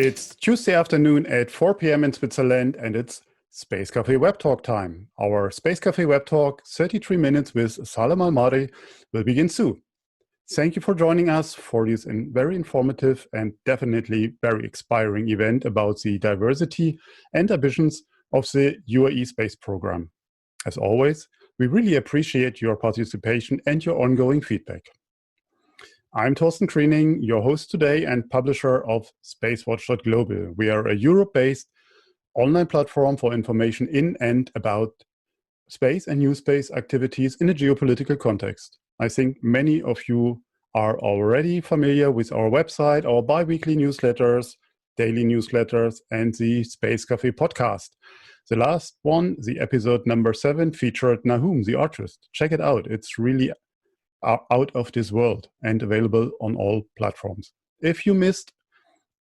It's Tuesday afternoon at 4 p.m. in Switzerland, and it's Space Café WebTalk time. Our Space Café WebTalk, 33 minutes with Salem Al Marri, will begin soon. Thank you for joining us for this very informative and definitely very inspiring event about the diversity and ambitions of the UAE Space Programme. As always, we really appreciate your participation and your ongoing feedback. I'm Torsten Kriening, your host today and publisher of SpaceWatch.Global. We are a Europe-based online platform for information in and about space and new space activities in a geopolitical context. I think many of you are already familiar with our website, our bi-weekly newsletters, daily newsletters, and the Space Café podcast. The last one, the episode number 7, featured Nahum, the artist. Check it out. It's really out of this world and available on all platforms. If you missed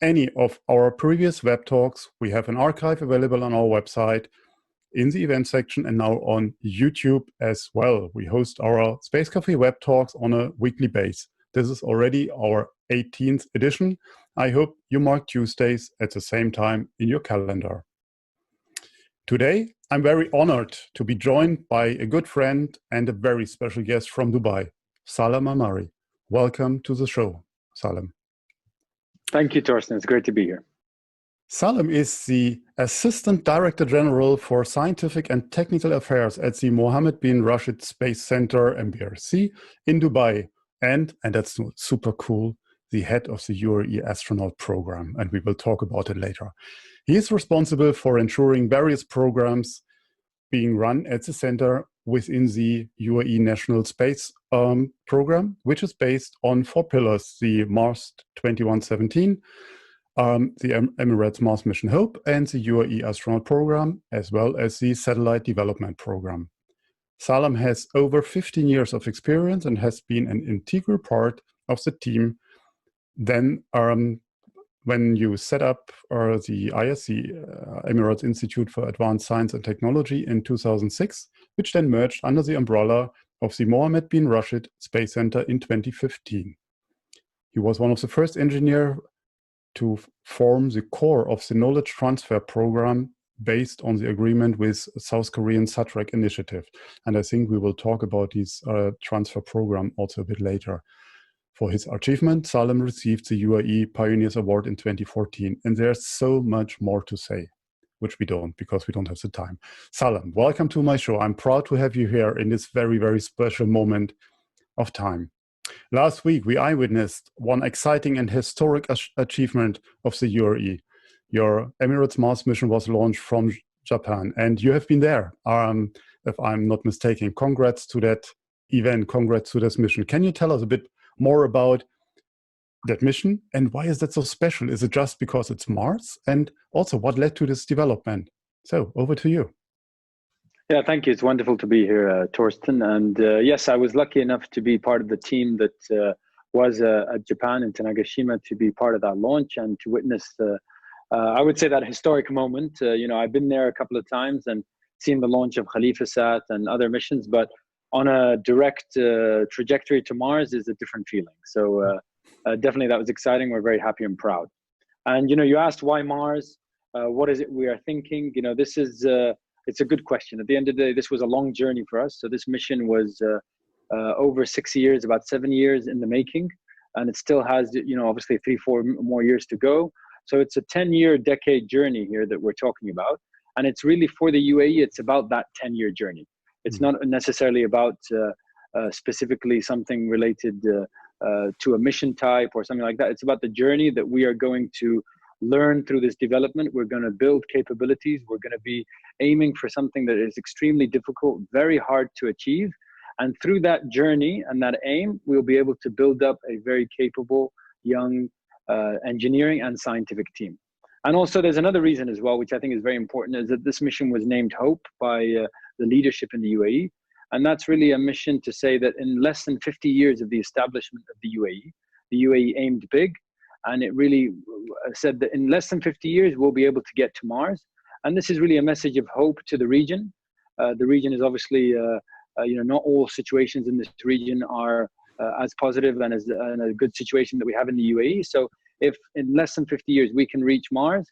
any of our previous web talks, we have an archive available on our website in the event section and now on YouTube as well. We host our Space Café web talks on a weekly basis. This is already our 18th edition. I hope you mark Tuesdays at the same time in your calendar. Today, I'm very honored to be joined by a good friend and a very special guest from Dubai, Salem Al Marri. Welcome to the show, Salem. Thank you, Torsten. It's great to be here. Salem is the Assistant Director General for Scientific and Technical Affairs at the Mohammed bin Rashid Space Center, MBRSC, in Dubai. And that's super cool, the head of the UAE Astronaut Programme, and we will talk about it later. He is responsible for ensuring various programs being run at the center within the UAE National Space Programme, which is based on 4 pillars: the Mars 2117, the Emirates Mars Mission Hope, and the UAE Astronaut Programme, as well as the Satellite Development Programme. Salem has over 15 years of experience and has been an integral part of the team. Then, when you set up the ISC, Emirates Institute for Advanced Science and Technology, in 2006, which then merged under the umbrella of the Mohammed bin Rashid Space Center in 2015. He was one of the first engineers to form the core of the knowledge transfer program based on the agreement with South Korean SATRAC initiative. And I think we will talk about this transfer program also a bit later. For his achievement, Salem received the UAE Pioneers Award in 2014. And there's so much more to say, which we don't, because we don't have the time. Salem, welcome to my show. I'm proud to have you here in this very, very special moment of time. Last week, we eyewitnessed one exciting and historic achievement of the UAE. Your Emirates Mars mission was launched from Japan, and you have been there, if I'm not mistaken. Congrats to that event, congrats to this mission. Can you tell us a bit more about that mission, and why is that so special? Is it just because it's Mars? And also, what led to this development? So, over to you. Yeah, thank you. It's wonderful to be here, Torsten. And yes, I was lucky enough to be part of the team that was at Japan in Tanegashima to be part of that launch and to witness the I would say that historic moment. I've been there a couple of times and seen the launch of Khalifa-Sat and other missions, but on a direct trajectory to Mars is a different feeling. So definitely that was exciting. We're very happy and proud. And, you asked why Mars, what is it we are thinking? This is, it's a good question. At the end of the day, this was a long journey for us. So this mission was over 6 years, about 7 years in the making. And it still has, obviously 3-4 more years to go. So it's a 10-year decade journey here that we're talking about. And it's really for the UAE, it's about that 10-year journey. It's not necessarily about specifically something related to a mission type or something like that. It's about the journey that we are going to learn through this development. We're going to build capabilities. We're going to be aiming for something that is extremely difficult, very hard to achieve. And through that journey and that aim, we'll be able to build up a very capable, young, engineering and scientific team. And also there's another reason as well, which I think is very important, is that this mission was named HOPE by the leadership in the UAE. And that's really a mission to say that in less than 50 years of the establishment of the UAE aimed big. And it really said that in less than 50 years, we'll be able to get to Mars. And this is really a message of hope to the region. The region is obviously, not all situations in this region are as positive and as in a good situation that we have in the UAE. So if in less than 50 years we can reach Mars,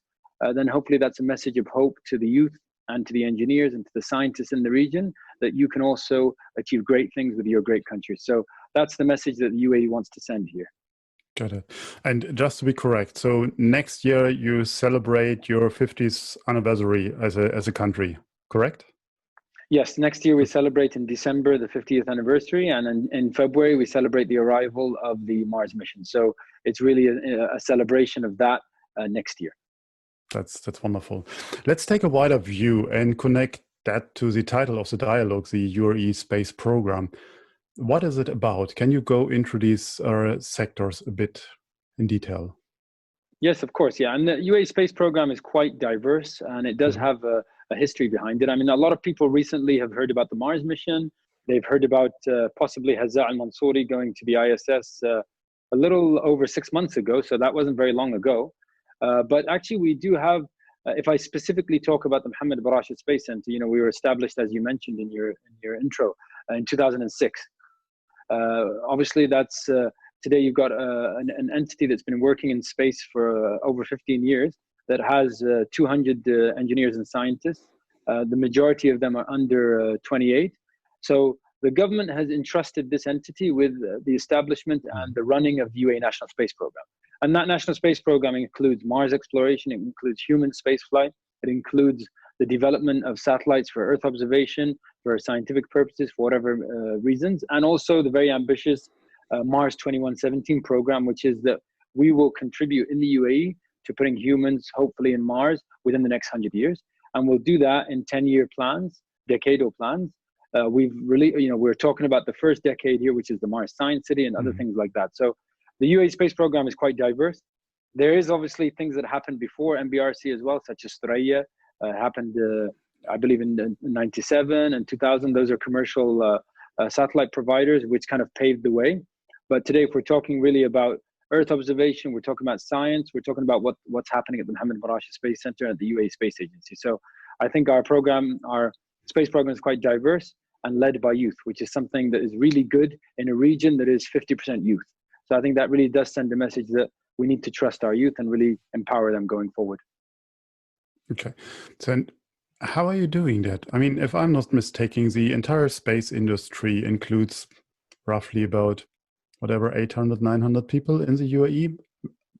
then hopefully that's a message of hope to the youth and to the engineers and to the scientists in the region, that you can also achieve great things with your great country. So that's the message that the UAE wants to send here. Got it. And just to be correct, so next year you celebrate your 50th anniversary as a country, correct? Yes, next year we celebrate in December the 50th anniversary, and in February we celebrate the arrival of the Mars mission. So it's really a celebration of that next year. That's wonderful. Let's take a wider view and connect that to the title of the dialogue, the UAE Space Programme. What is it about? Can you go into these sectors a bit in detail? Yes, of course. Yeah, and the UAE Space Programme is quite diverse, and it does have a history behind it. I mean, a lot of people recently have heard about the Mars mission. They've heard about possibly Hazza al-Mansouri going to the ISS a little over 6 months ago, so that wasn't very long ago. But actually, we do have, if I specifically talk about the Mohammed Rashid Space Center, you know, we were established, as you mentioned in your intro, in 2006. Obviously, that's today you've got an entity that's been working in space for over 15 years that has 200 engineers and scientists. The majority of them are under 28. So the government has entrusted this entity with the establishment and the running of the UAE National Space Programme. And that National Space Programme includes Mars exploration, it includes human spaceflight, it includes the development of satellites for Earth observation, for scientific purposes, for whatever reasons, and also the very ambitious Mars 2117 program, which is that we will contribute in the UAE to putting humans, hopefully, in Mars within the next 100 years. And we'll do that in 10-year plans, decadal plans. We've really, you know, we're talking about the first decade here, which is the Mars Science City and other things like that. So the UAE Space Programme is quite diverse. There is obviously things that happened before MBRSC as well, such as Thuraya, happened, I believe, in 97 and 2000. Those are commercial satellite providers, which kind of paved the way. But today, if we're talking really about Earth observation, we're talking about science, we're talking about what's happening at the Mohammed Rashid Space Center at the UAE Space Agency. So I think our space program is quite diverse and led by youth, which is something that is really good in a region that is 50% youth. So I think that really does send a message that we need to trust our youth and really empower them going forward. Okay. So how are you doing that? I mean, if I'm not mistaken, the entire space industry includes roughly about 800, 900 people in the UAE.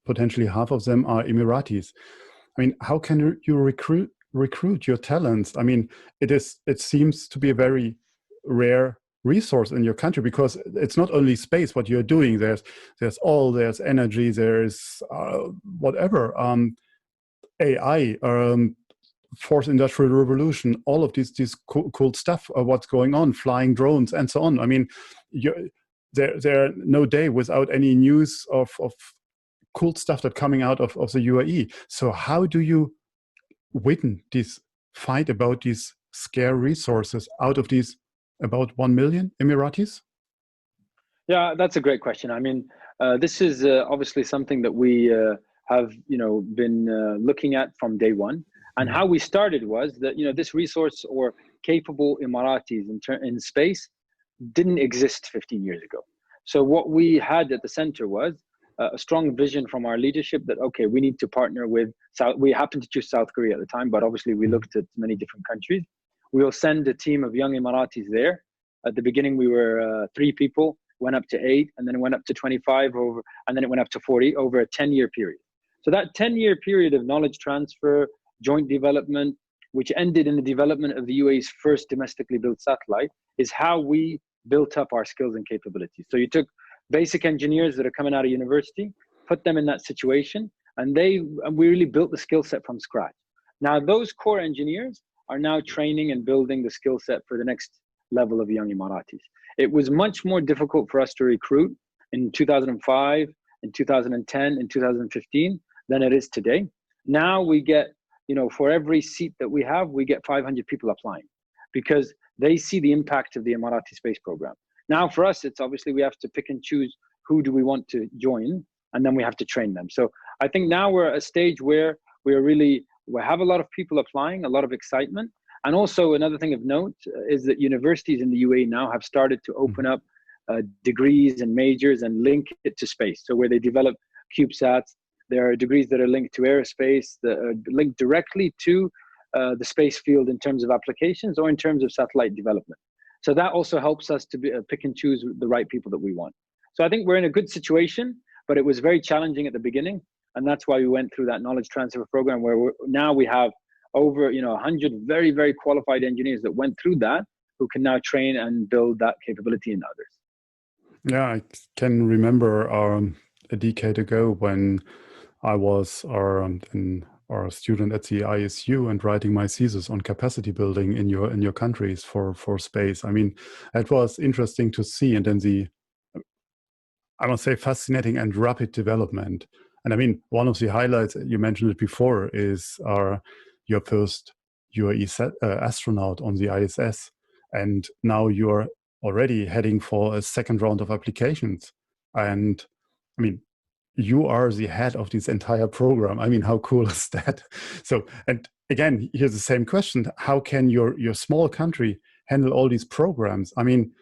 Potentially half of them are Emiratis. I mean, how can you recruit your talents? I mean, it seems to be a very rare resource in your country, because it's not only space what you're doing. There's energy, there's whatever, AI, fourth industrial revolution, all of these cool stuff, what's going on, flying drones and so on. I mean, there are no day without any news of cool stuff that coming out of the UAE. So how do you win this fight about these scarce resources out of these about 1 million Emiratis? Yeah, that's a great question. I mean, this is obviously something that we have, been looking at from day one. And how we started was that, this resource or capable Emiratis in space didn't exist 15 years ago. So what we had at the center was a strong vision from our leadership that, okay, we need to partner with we happened to choose South Korea at the time, but obviously we looked at many different countries. We'll send a team of young Emiratis there. At the beginning, we were 3 people, went up to 8, and then it went up to 25 and then it went up to 40 over a 10-year period. So that 10-year period of knowledge transfer, joint development, which ended in the development of the UAE's first domestically built satellite, is how we built up our skills and capabilities. So you took basic engineers that are coming out of university, put them in that situation, and we really built the skill set from scratch. Now, those core engineers are now training and building the skill set for the next level of young Emiratis. It was much more difficult for us to recruit in 2005, in 2010, in 2015 than it is today. Now we get, for every seat that we have, we get 500 people applying because they see the impact of the Emirati space program. Now for us, it's obviously we have to pick and choose who do we want to join, and then we have to train them. So I think now we're at a stage where we have a lot of people applying, a lot of excitement. And also another thing of note is that universities in the UAE now have started to open up degrees and majors and link it to space. So where they develop CubeSats, There are degrees that are linked to aerospace, that are linked directly to the space field in terms of applications or in terms of satellite development. So that also helps us to pick and choose the right people that we want. So I think we're in a good situation, but it was very challenging at the beginning. And that's why we went through that knowledge transfer program where now we have over 100 very, very qualified engineers that went through that, who can now train and build that capability in others. Yeah, I can remember a decade ago when I was a student at the ISU and writing my thesis on capacity building in your countries for space. I mean, it was interesting to see, and then I must say, fascinating and rapid development. And I mean, one of the highlights, you mentioned it before, is your first UAE astronaut on the ISS. And now you're already heading for a second round of applications. And I mean, you are the head of this entire program. I mean, how cool is that? So, and again, here's the same question. How can your small country handle all these programs? I mean,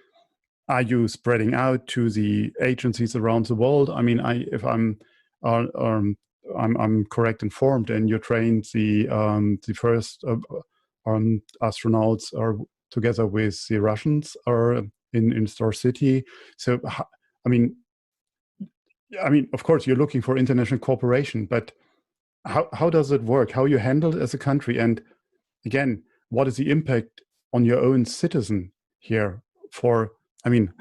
are you spreading out to the agencies around the world? I mean, if I'm correct informed, and you trained the first astronauts are together with the Russians or in Star City. So, I mean, of course, you're looking for international cooperation, but how does it work? How you handle it as a country? And again, what is the impact on your own citizen here? I mean,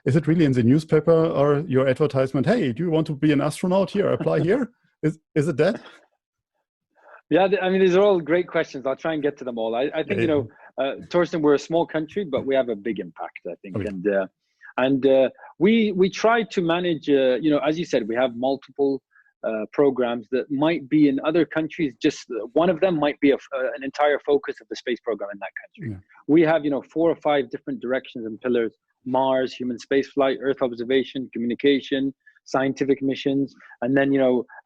is it really in the newspaper or your advertisement? Hey, do you want to be an astronaut? Here, apply here. Is it that? Yeah, I mean, these are all great questions. I'll try and get to them all. I think, Torsten, we're a small country, but we have a big impact, I think. Okay. And we try to manage, as you said, we have multiple programs that might be in other countries. Just one of them might be an entire focus of the space program in that country. Yeah. We have, 4 or 5 different directions and pillars: Mars, human spaceflight, Earth observation, communication, scientific missions, and then,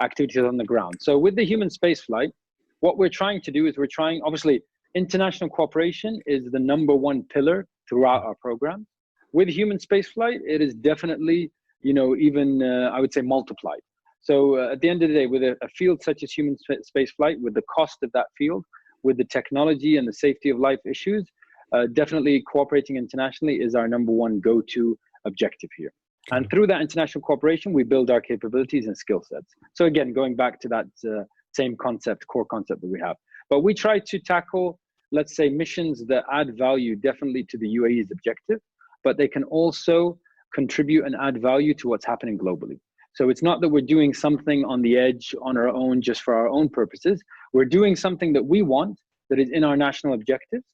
activities on the ground. So with the human spaceflight, what we're trying to do is obviously, international cooperation is the #1 pillar throughout our program. With human spaceflight, it is definitely, even, I would say, multiplied. So at the end of the day, with a field such as human spaceflight, with the cost of that field, with the technology and the safety of life issues, definitely cooperating internationally is our #1 go-to objective here. And through that international cooperation, we build our capabilities and skill sets. So again, going back to that same core concept that we have. But we try to tackle, let's say, missions that add value definitely to the UAE's objective, but they can also contribute and add value to what's happening globally. So it's not that we're doing something on the edge on our own, just for our own purposes. We're doing something that we want, that is in our national objectives.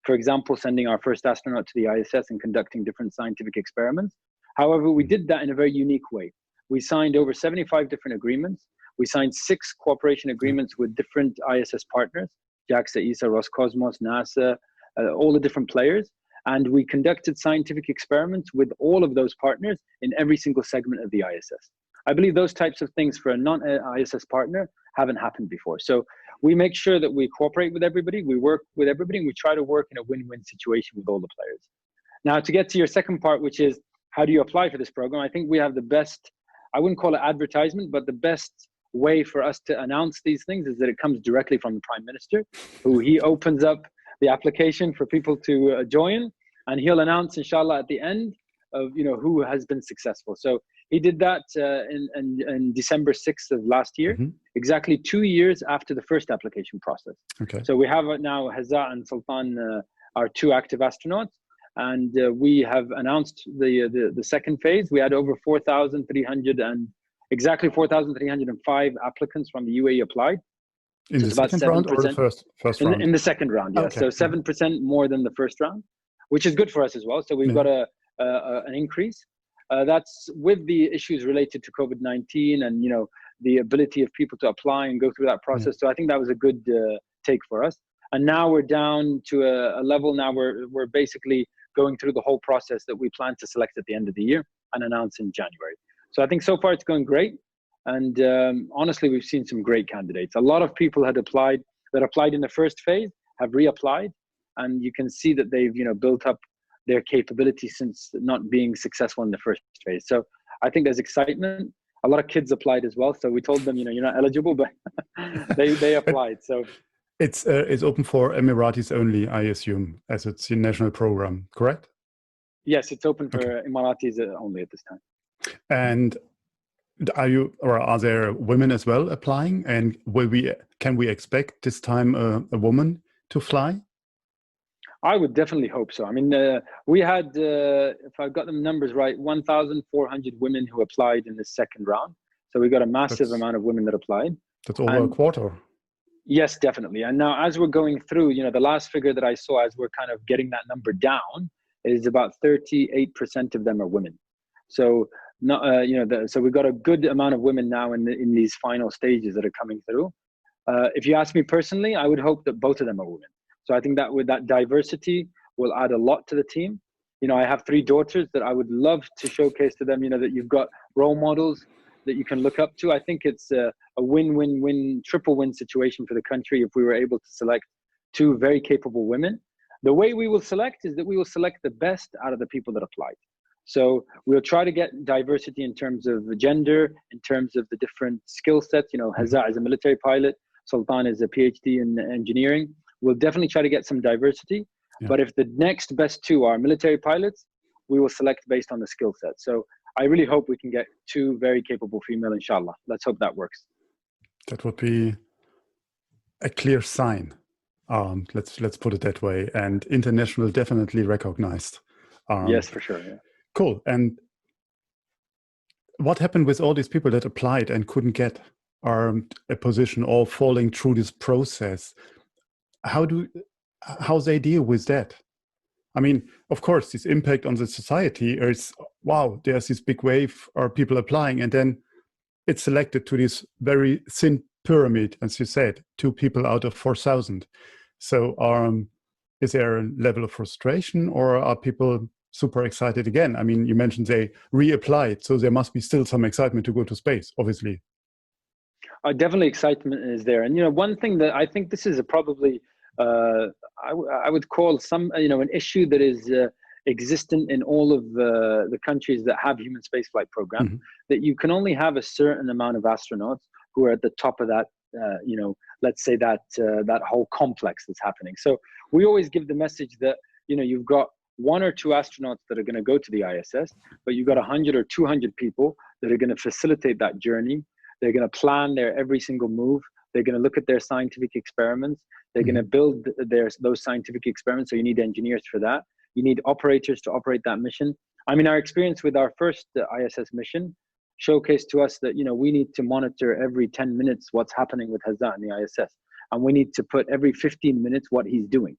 For example, sending our first astronaut to the ISS and conducting different scientific experiments. However, we did that in a very unique way. We signed over 75 different agreements. We signed 6 cooperation agreements with different ISS partners: JAXA, ESA, Roscosmos, NASA, all the different players. And we conducted scientific experiments with all of those partners in every single segment of the ISS. I believe those types of things for a non-ISS partner haven't happened before. So we make sure that we cooperate with everybody, we work with everybody, and we try to work in a win-win situation with all the players. Now, to get to your second part, which is how do you apply for this program? I think we have the best, I wouldn't call it advertisement, but the best way for us to announce these things is that it comes directly from the Prime Minister, who he opens up the application for people to join, and he'll announce, inshallah, at the end of who has been successful. So he did that in December 6th of last year, exactly 2 years after the first application process. Okay. So we have now Hazza and Sultan, our 2 active astronauts, and we have announced the second phase. We had over 4,305 applicants from the UAE applied. In the second round or the first round? In the second round, yes. Okay. So 7% more than the first round, which is good for us as well. So we've got an increase. That's with the issues related to COVID-19 and the ability of people to apply and go through that process. So I think that was a good take for us. And now we're down to a level. Now we're basically going through the whole process that we plan to select at the end of the year and announce in January. So I think so far it's going great. And honestly, we've seen some great candidates. A lot of people that applied in the first phase have reapplied, and you can see that they've built up their capability since not being successful in the first phase. So I think there's excitement. a lot of kids applied as well. So we told them, you're not eligible, but they applied. So it's open for Emiratis only, I assume, as it's the national program, correct? Yes, it's open for Emiratis only at this time. And are there women as well applying? And can we expect this time a woman to fly? I would definitely hope so. I mean, we had, if I've got the numbers right, 1,400 women who applied in the second round. So we got a massive amount of women that applied. That's over a quarter. Yes, definitely. And now as we're going through, the last figure that I saw as we're kind of getting that number down is about 38% of them are women. So, so we've got a good amount of women now in these final stages that are coming through. If you ask me personally, I would hope that both of them are women. So I think that with that diversity will add a lot to the team. I have 3 daughters that I would love to showcase to them, that you've got role models that you can look up to. I think it's a win-win-win, triple win situation for the country if we were able to select 2 very capable women. The way we will select is that we will select the best out of the people that applied. So we'll try to get diversity in terms of gender, in terms of the different skill sets. Hazza is a military pilot. Sultan is a PhD in engineering. We'll definitely try to get some diversity. Yeah. But if the next best 2 are military pilots, we will select based on the skill set. So I really hope we can get 2 very capable female, inshallah. Let's hope that works. That would be a clear sign. Let's put it that way. And international definitely recognized. Yes, for sure. Yeah. Cool. And what happened with all these people that applied and couldn't get a position or falling through this process? How they deal with that? I mean, of course, this impact on the society is, wow, there's this big wave of people applying, and then it's selected to this very thin pyramid, as you said, 2 people out of 4,000. So is there a level of frustration, or are people super excited again? I mean, you mentioned they reapplied, so there must be still some excitement to go to space, obviously. Definitely excitement is there. And, one thing that I think this is probably, I would call an issue that is existent in all of the countries that have human spaceflight program, that you can only have a certain amount of astronauts who are at the top of that, let's say that whole complex that's happening. So we always give the message that, you've got 1 or 2 astronauts that are going to go to the ISS, but you've got 100 or 200 people that are going to facilitate that journey. They're going to plan their every single move. They're going to look at their scientific experiments. They're going to build those scientific experiments. So you need engineers for that. You need operators to operate that mission. I mean, our experience with our first ISS mission showcased to us that, we need to monitor every 10 minutes what's happening with Hazza in the ISS. And we need to put every 15 minutes what he's doing.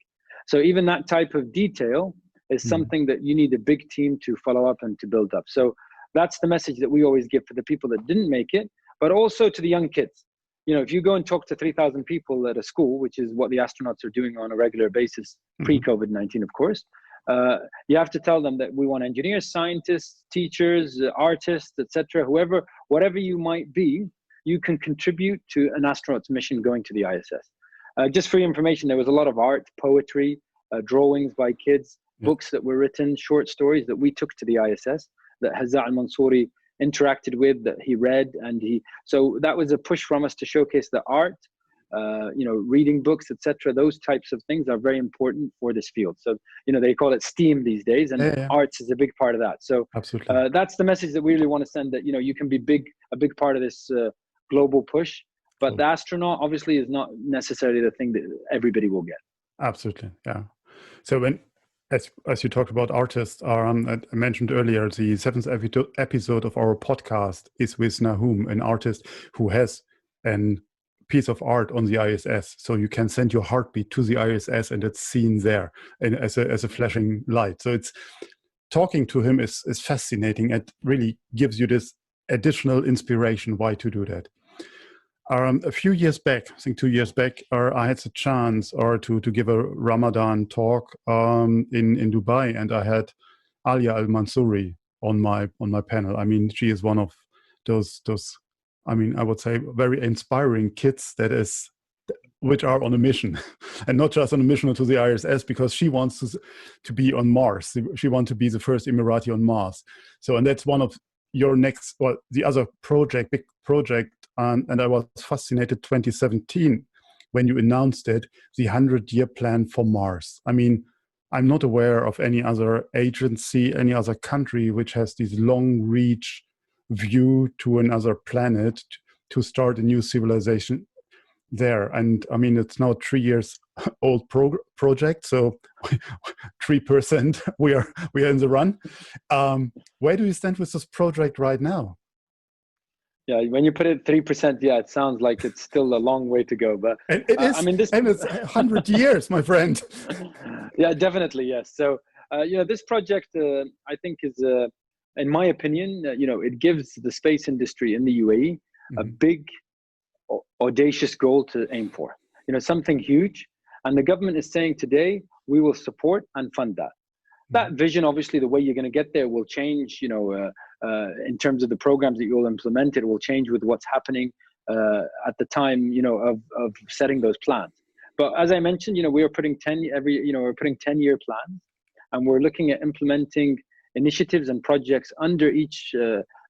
So even that type of detail is something that you need a big team to follow up and to build up. So that's the message that we always give for the people that didn't make it, but also to the young kids. If you go and talk to 3,000 people at a school, which is what the astronauts are doing on a regular basis, pre-COVID-19, of course, you have to tell them that we want engineers, scientists, teachers, artists, etc. Whatever you might be, you can contribute to an astronaut's mission going to the ISS. Just for your information, there was a lot of art, poetry, drawings by kids, books that were written, short stories that we took to the ISS that Hazza al-Mansouri interacted with, that he read, so that was a push from us to showcase the art, reading books, etc. Those types of things are very important for this field. So, they call it STEAM these days, and arts is a big part of that. So absolutely, that's the message that we really want to send, that, you can be a big part of this global push, but the astronaut obviously is not necessarily the thing that everybody will get. Absolutely, yeah. So as you talked about artists, I mentioned earlier, the 7th episode of our podcast is with Nahum, an artist who has a piece of art on the ISS. So you can send your heartbeat to the ISS and it's seen there and as a flashing light. So it's talking to him is fascinating. It really gives you this additional inspiration why to do that. A few years back, I think 2 years back, I had the chance to give a Ramadan talk in Dubai, and I had Alia Al-Mansouri on my panel. I mean, she is one of those I mean, I would say very inspiring kids which are on a mission, and not just on a mission to the ISS, because she wants to be on Mars. She wants to be the first Emirati on Mars. So, and that's one of your next, or the other project, big project, and I was fascinated 2017 when you announced it, the 100-year plan for Mars. I mean, I'm not aware of any other agency, any other country which has this long reach view to another planet to start a new civilization there. And I mean, it's now 3 years old project, so 3% we are in the run. Where do you stand with this project right now? Yeah, when you put it 3%, yeah, it sounds like it's still a long way to go. But and it is, I mean, and it's 100 years, my friend. Yeah, definitely, yes. So, this project, I think, is, in my opinion, it gives the space industry in the UAE a big, audacious goal to aim for. Something huge, and the government is saying today we will support and fund that. That vision, obviously, the way you're going to get there will change. In terms of the programs that you'll implement, it will change with what's happening at the time, of setting those plans. But as I mentioned, we are putting 10-year plans, and we're looking at implementing initiatives and projects under each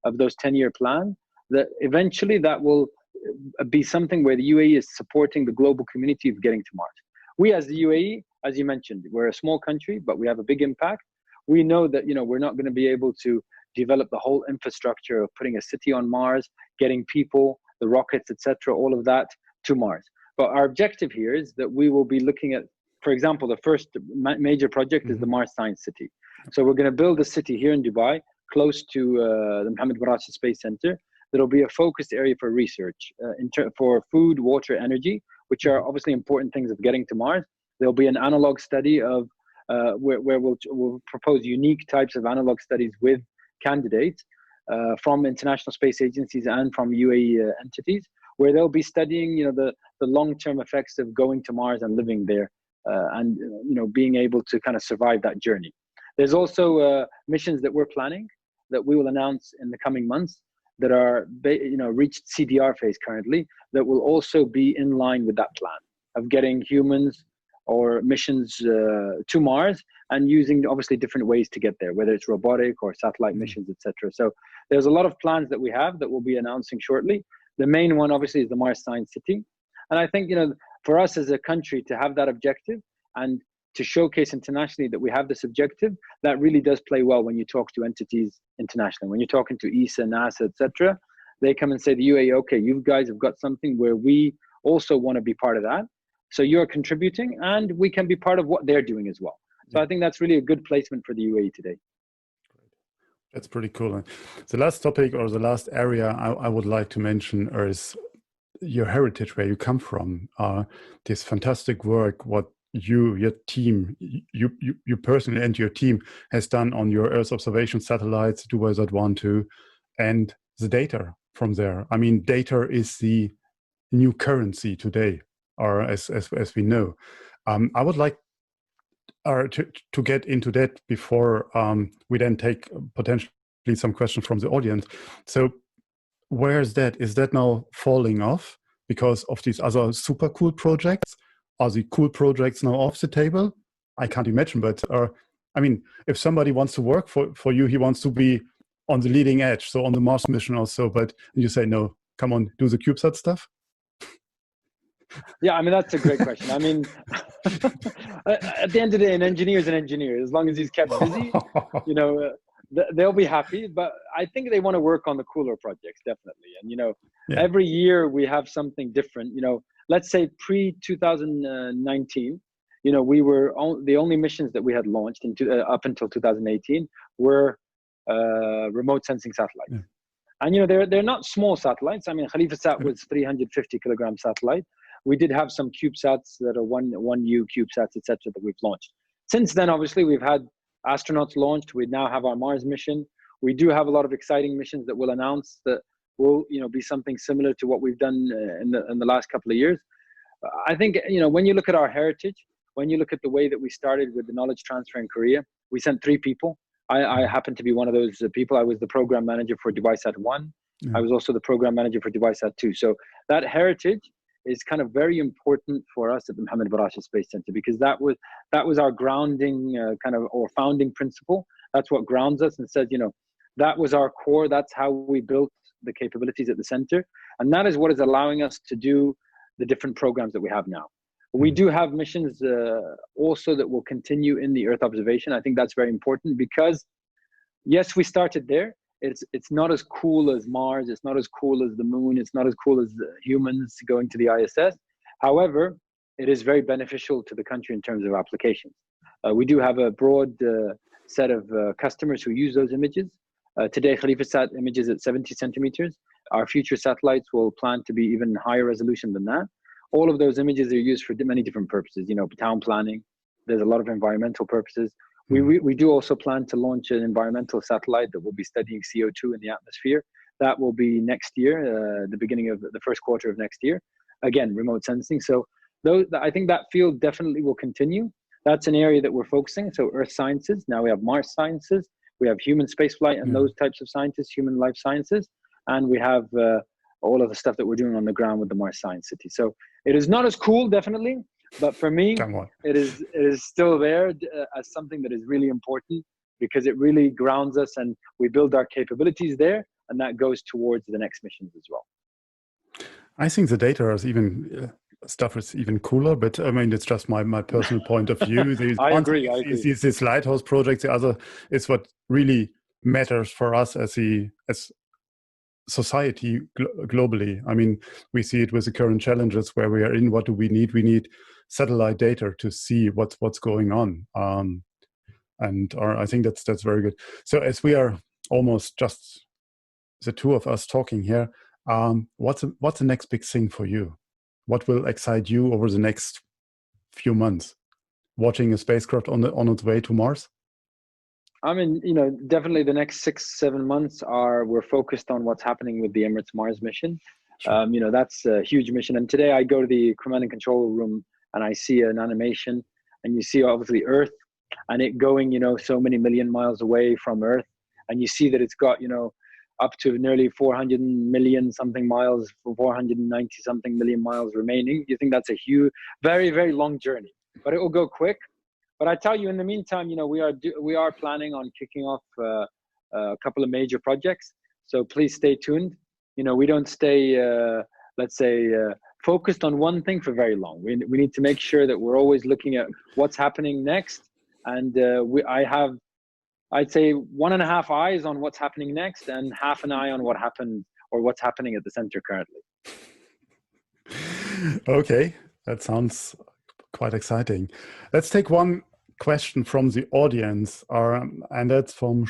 of those 10-year plans. That eventually that will be something where the UAE is supporting the global community of getting to Mars. We, as the UAE, as you mentioned, we're a small country, but we have a big impact. We know that we're not going to be able to develop the whole infrastructure of putting a city on Mars, getting people, the rockets, etc., all of that to Mars. But our objective here is that we will be looking at, for example, the first major project is the Mars Science City. So we're going to build a city here in Dubai, close to the Mohammed Space Center. There'll be a focused area for research for food, water, energy, which are obviously important things of getting to Mars. There'll be an analog study of where we'll propose unique types of analog studies with candidates from international space agencies and from UAE entities, where they'll be studying, the long-term effects of going to Mars and living there, and being able to kind of survive that journey. There's also missions that we're planning that we will announce in the coming months that are reached CDR phase currently, that will also be in line with that plan of getting humans or missions to Mars, and using obviously different ways to get there, whether it's robotic or satellite missions, etc. So there's a lot of plans that we have that we'll be announcing shortly. The main one obviously is the Mars Science City. And I think, for us as a country to have that objective and to showcase internationally that we have this objective, that really does play well when you talk to entities internationally. When you're talking to ESA, NASA, etc., they come and say to the UAE, okay, you guys have got something where we also want to be part of that. So you're contributing, and we can be part of what they're doing as well. So I think that's really a good placement for the UAE today. That's pretty cool. The last topic, or the last area I would like to mention, is your heritage, where you come from. This fantastic work, what your team, you personally and your team has done on your Earth observation satellites, Dubai-1, 2, and the data from there. I mean, data is the new currency today, or as we know. I would like to get into that before we then take potentially some questions from the audience. So where is that? Is that now falling off because of these other super cool projects? Are the cool projects now off the table? I can't imagine, but I mean, if somebody wants to work for you, he wants to be on the leading edge, so on the Mars mission also, but you say, no, come on, do the CubeSat stuff? Yeah, I mean, that's a great question. I mean, at the end of the day, an engineer is an engineer. As long as he's kept busy, they'll be happy. But I think they want to work on the cooler projects, definitely. And, every year we have something different. Let's say pre-2019, we were the only missions that we had launched up until 2018 were remote sensing satellites. Yeah. And, they're not small satellites. I mean, KhalifaSat was 350 kilogram satellite. We did have some CubeSats that are 1U CubeSats, etc., that we've launched. Since then, obviously, we've had astronauts launched. We now have our Mars mission. We do have a lot of exciting missions that we'll announce that will, be something similar to what we've done in the last couple of years. I think, when you look at our heritage, when you look at the way that we started with the knowledge transfer in Korea, we sent 3 people. I happened to be one of those people. I was the program manager for DubaiSat-1. I was also the program manager for DubaiSat-2. So that heritage is kind of very important for us at the Mohammed Space Center, because that was our grounding or founding principle. That's what grounds us and says, That was our core. That's how we built the capabilities at the center. And that is what is allowing us to do the different programs that we have now. We do have missions also that will continue in the Earth observation. I think that's very important because, yes, we started there. It's not as cool as Mars. It's not as cool as the moon. It's not as cool as humans going to the ISS. However, it is very beneficial to the country in terms of applications. We do have a broad set of customers who use those images. Today, KhalifaSat images at 70 centimeters. Our future satellites will plan to be even higher resolution than that. All of those images are used for many different purposes, you know, town planning. There's a lot of environmental purposes. We do also plan to launch an environmental satellite that will be studying CO2 in the atmosphere. That will be next year, the beginning of the first quarter of next year. Again, remote sensing. So I think that field definitely will continue. That's an area that we're focusing. So Earth sciences, now we have Mars sciences, we have human spaceflight and those types of scientists, human life sciences, and we have all of the stuff that we're doing on the ground with the Mars Science City. So it is not as cool, definitely, but for me, it is still there as something that is really important because it really grounds us and we build our capabilities there, and that goes towards the next missions as well. I think the data is even stuff is even cooler, but I mean, it's just my personal point of view. I agree. These lighthouse projects, the other is what really matters for us as society globally. I mean, we see it with the current challenges where we are in. What do we need? We need satellite data to see what's going on. I think that's very good. So as we are almost just the two of us talking here, what's the next big thing for you? What will excite you over the next few months? Watching a spacecraft on its way to Mars? I mean, you know, definitely the next 6-7 months we're focused on what's happening with the Emirates Mars mission. Sure. You know, that's a huge mission. And today I go to the command and control room and I see an animation, and you see obviously Earth and it going, you know, so many million miles away from Earth. And you see that it's got, you know, up to nearly 400 million something miles, 490 something million miles remaining. You think that's a huge, very, very long journey, but it will go quick. But I tell you, in the meantime, you know, we are planning on kicking off a couple of major projects. So please stay tuned. You know, we don't stay, let's say, focused on one thing for very long. We need to make sure that we're always looking at what's happening next. And I have, I'd say, 1.5 eyes on what's happening next and half an eye on what happened or what's happening at the center currently. Okay, that sounds quite exciting. Let's take one question from the audience, and that's from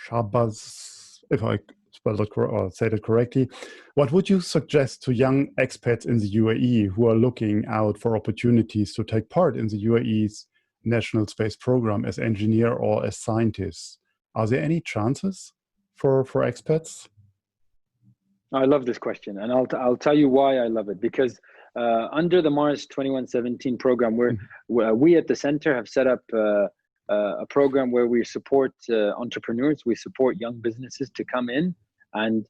Shabazz, if I spelled it or said it correctly. What would you suggest to young expats in the UAE who are looking out for opportunities to take part in the UAE's National Space Programme as engineer or as scientist? Are there any chances for expats? I love this question, and I'll tell you why I love it. Because under the Mars 2117 program, we at the center have set up a program where we support entrepreneurs, we support young businesses to come in and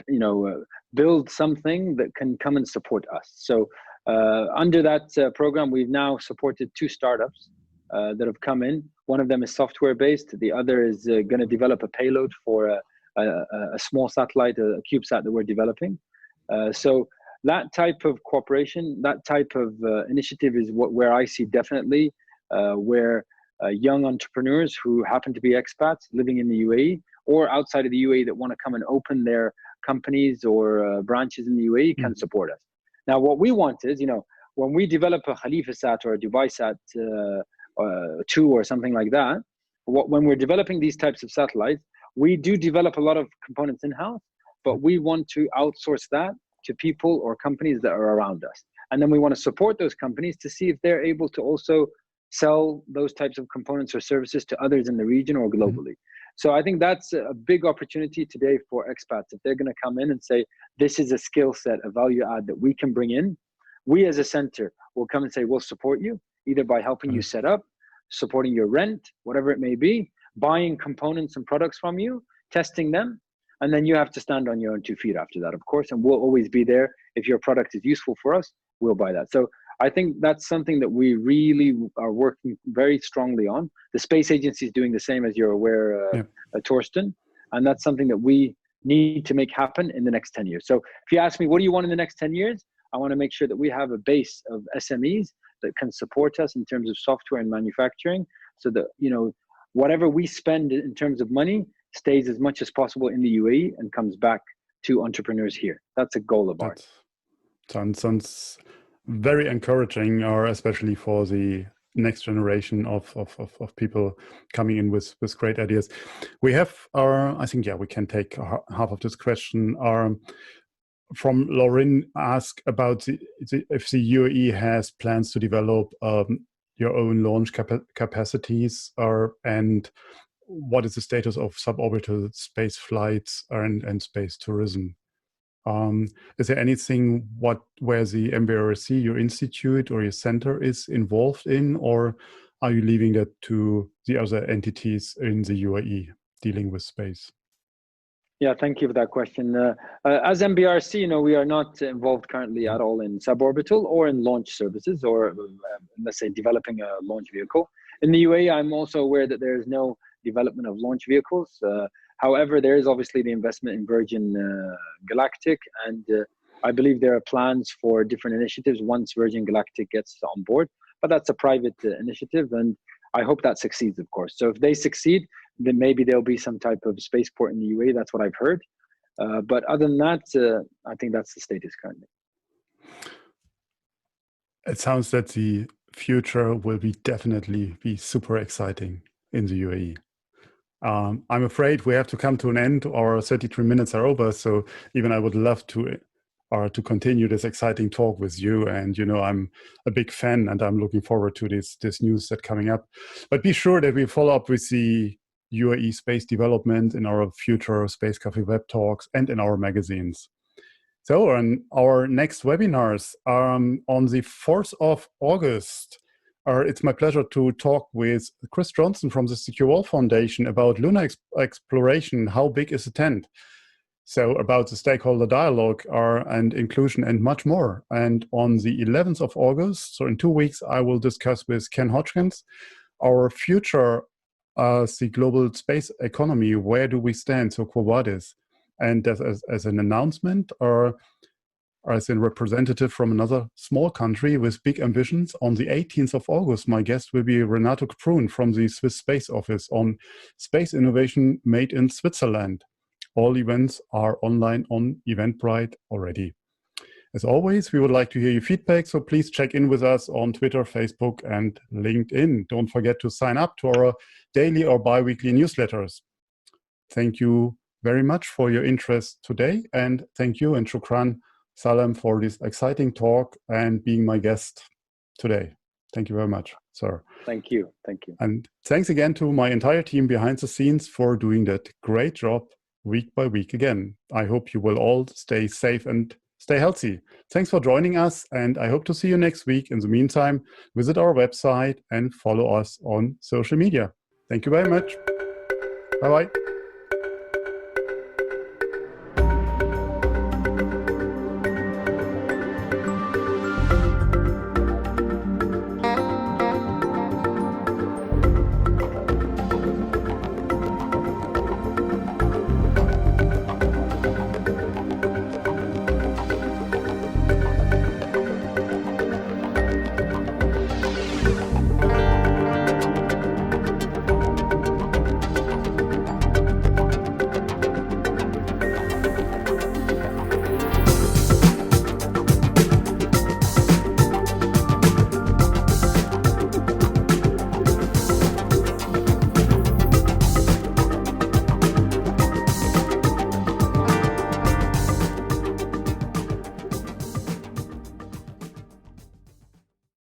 you know build something that can come and support us. So under that program, we've now supported 2 startups that have come in. One of them is software based. The other is going to develop a payload for a small satellite, a CubeSat that we're developing. So that type of cooperation, that type of initiative is where I see definitely where young entrepreneurs who happen to be expats living in the UAE or outside of the UAE that want to come and open their companies or branches in the UAE can support us. Now, what we want is, you know, when we develop a KhalifaSat or a DubaiSat 2 or something like that, when we're developing these types of satellites, we do develop a lot of components in-house, but we want to outsource that to people or companies that are around us. And then we want to support those companies to see if they're able to also sell those types of components or services to others in the region or globally. So I think that's a big opportunity today for expats. If they're going to come in and say, this is a skill set, a value add that we can bring in, we as a center will come and say, we'll support you either by helping you set up, supporting your rent, whatever it may be, buying components and products from you, testing them, and then you have to stand on your own 2 feet after that, of course, and we'll always be there. If your product is useful for us, we'll buy that. So I think that's something that we really are working very strongly on. The space agency is doing the same, as you're aware, Torsten, and that's something that we need to make happen in the next 10 years. So if you ask me, what do you want in the next 10 years? I want to make sure that we have a base of SMEs that can support us in terms of software and manufacturing, so that, you know, whatever we spend in terms of money stays as much as possible in the UAE and comes back to entrepreneurs here. That's a goal of ours. Sounds very encouraging, or especially for the next generation of people coming in with great ideas. We have I think, we can take half of this question. From Lauren, ask about if the UAE has plans to develop your own launch capacities, and what is the status of suborbital space flights and space tourism? Is there anything where the MBRSC, your institute or your center, is involved in, or are you leaving that to the other entities in the UAE dealing with space? Yeah, thank you for that question. As MBRC, you know, we are not involved currently at all in suborbital or in launch services, or let's say developing a launch vehicle. In the UAE, I'm also aware that there is no development of launch vehicles. However, there is obviously the investment in Virgin Galactic, and I believe there are plans for different initiatives once Virgin Galactic gets on board, but that's a private initiative, and I hope that succeeds, of course. So if they succeed, then maybe there'll be some type of spaceport in the UAE. That's what I've heard. But other than that, I think that's the status currently. It sounds that the future will definitely be super exciting in the UAE. I'm afraid we have to come to an end. Our 33 minutes are over. So even I would love to continue this exciting talk with you. And, you know, I'm a big fan, and I'm looking forward to this news that's coming up. But be sure that we follow up with the UAE space development in our future Space Café web talks and in our magazines. So on our next webinars on the 4th of August, it's my pleasure to talk with Chris Johnson from the Secure Wall Foundation about lunar exploration. How big is the tent? So about the stakeholder dialogue and inclusion and much more. And on the 11th of August, so in 2 weeks, I will discuss with Ken Hodgkins our future, the global space economy. Where do we stand? So Quo Vadis. And as an announcement, or as a representative from another small country with big ambitions, on the 18th of August, my guest will be Renato Kaprun from the Swiss Space Office on space innovation made in Switzerland. All events are online on Eventbrite already. As always, we would like to hear your feedback, so please check in with us on Twitter, Facebook, and LinkedIn. Don't forget to sign up to our daily or bi-weekly newsletters. Thank you very much for your interest today, and thank you and shukran, Salem, for this exciting talk and being my guest today. Thank you very much, sir. Thank you. Thank you. And thanks again to my entire team behind the scenes for doing that great job week by week again. I hope you will all stay safe and stay healthy. Thanks for joining us, and I hope to see you next week. In the meantime, visit our website and follow us on social media. Thank you very much. Bye-bye.